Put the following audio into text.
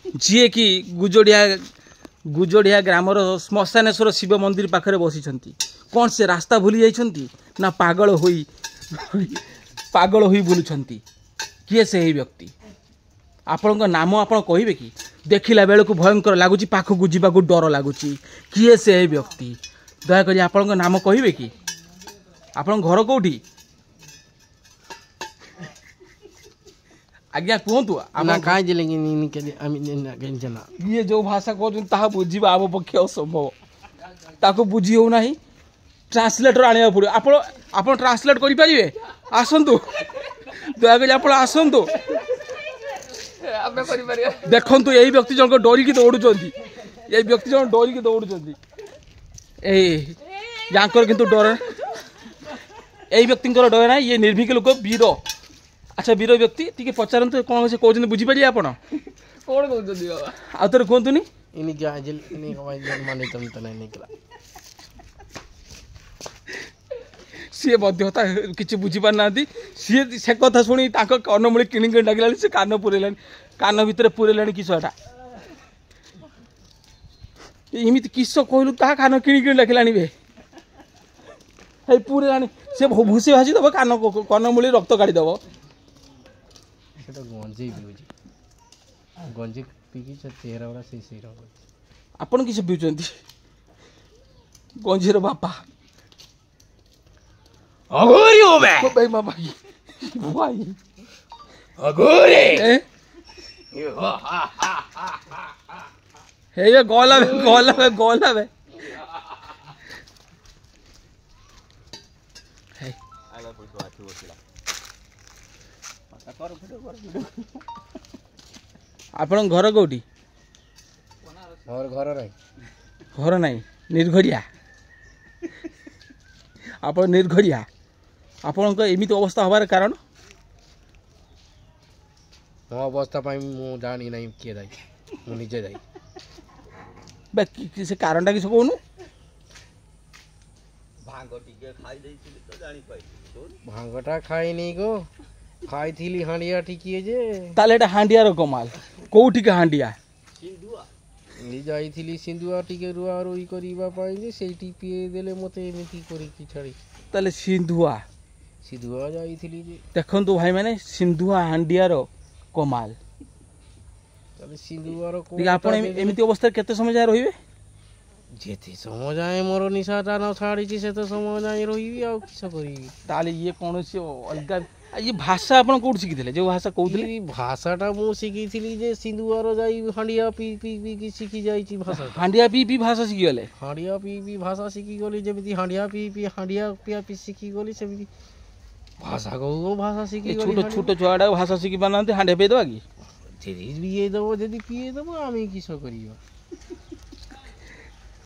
जी कि गुजोड़िया ग्रामर श्मशानेश्वर शिव मंदिर पाखरे बसी कौन से रास्ता भूली जाइछंती ना पागल होई बुलुछंती किए से व्यक्ति आपण नाम आपण कहिबे कि देखिला बेल को भयंकर लगुच पाखक जावाक डर लगुच किए से व्यक्ति दयाकोरी आपण नाम कहिबे कि आपण घर कौटी आज्ञा कहतु ये जो भाषा कहते बुझा आम पक्ष असंभव ताको बुझी हो ना ट्रांसलेटर आने पड़ो आप ट्रांसलेट करें आसतु दयाकोरी आप आसतु देखु यही व्यक्ति जन डरिकी दौड़ुं ये व्यक्ति जन डरिकी दौड़ुं यार किंतु डर यही व्यक्ति डर ना ये निर्भीक लोक वीर अच्छा वीर व्यक्ति टी पचारतु कौन से कहते बुझीपारे आप कौन आउ थे कहतुनि सी कि बुझीपार ना सी से कथा शुणी कर्णमूली किणिक डाकिला सी कान पुरेला कान भितर पुरेला किसटा इमित किस कहलु ता कान किणिक डाकिला पुरेला से भूसी भाजी दब कान कर्णमूली रक्त काढ़ीदब गंजे गंजे पीकी चेहरा वाला से आपण किस पीछे गंजीर बापा अगोरी हो बे भाई मां भाई भाई अगोरी हे ये गोला बे आपण घर कौटी घर नाई निर्घरिया आप निर्घरिया आपण एमती अवस्था हबार कारण मो अवस्था मु जानी नहीं किए जाई मु निजे जाई बे से कारणटा किस कहनु भांगटा खाई नहीं गो खाई थी हांडिया टिकिए जे ताले एटा हांडियार कमाल कोठी के हांडिया जाइथिली सिंधुआ टिके रुआ रुई करिबा पाई जे सेठी पिए देले मते एमिति करी की छाड़ी ताले सिंधुआ जाइथिली जे देखंतु भाई माने सिंधुआ हांडियार कमाल ताले सिंधुआर को आपण एमिति अवस्था केते समय जाय रहिबे जेते समय जाय मोर निशाटा न छाड़ी से तो समय जाय रहिबी आ किस करी ताले ये कोनोसी अलगा ये भाषा आपण कोड सिखिथिले जो भाषा कहउथिले भाषाटा मु सिखिथिली जे सिंधुआर जाई हांडिया पी की सिखि जाईची भाषा हांडिया पी भाषा सिखि गले हांडिया पी भाषा सिखि गली जेमिति हांडिया पी हांडिया पी सिखि गली सेमिति भाषा को भाषा सिखि गली छोटो छोटो छुआडा भाषा सिखि बनाते हांडिया पे दवा की धीरे पिए दबो जदी पिए दबो आमी किस करियो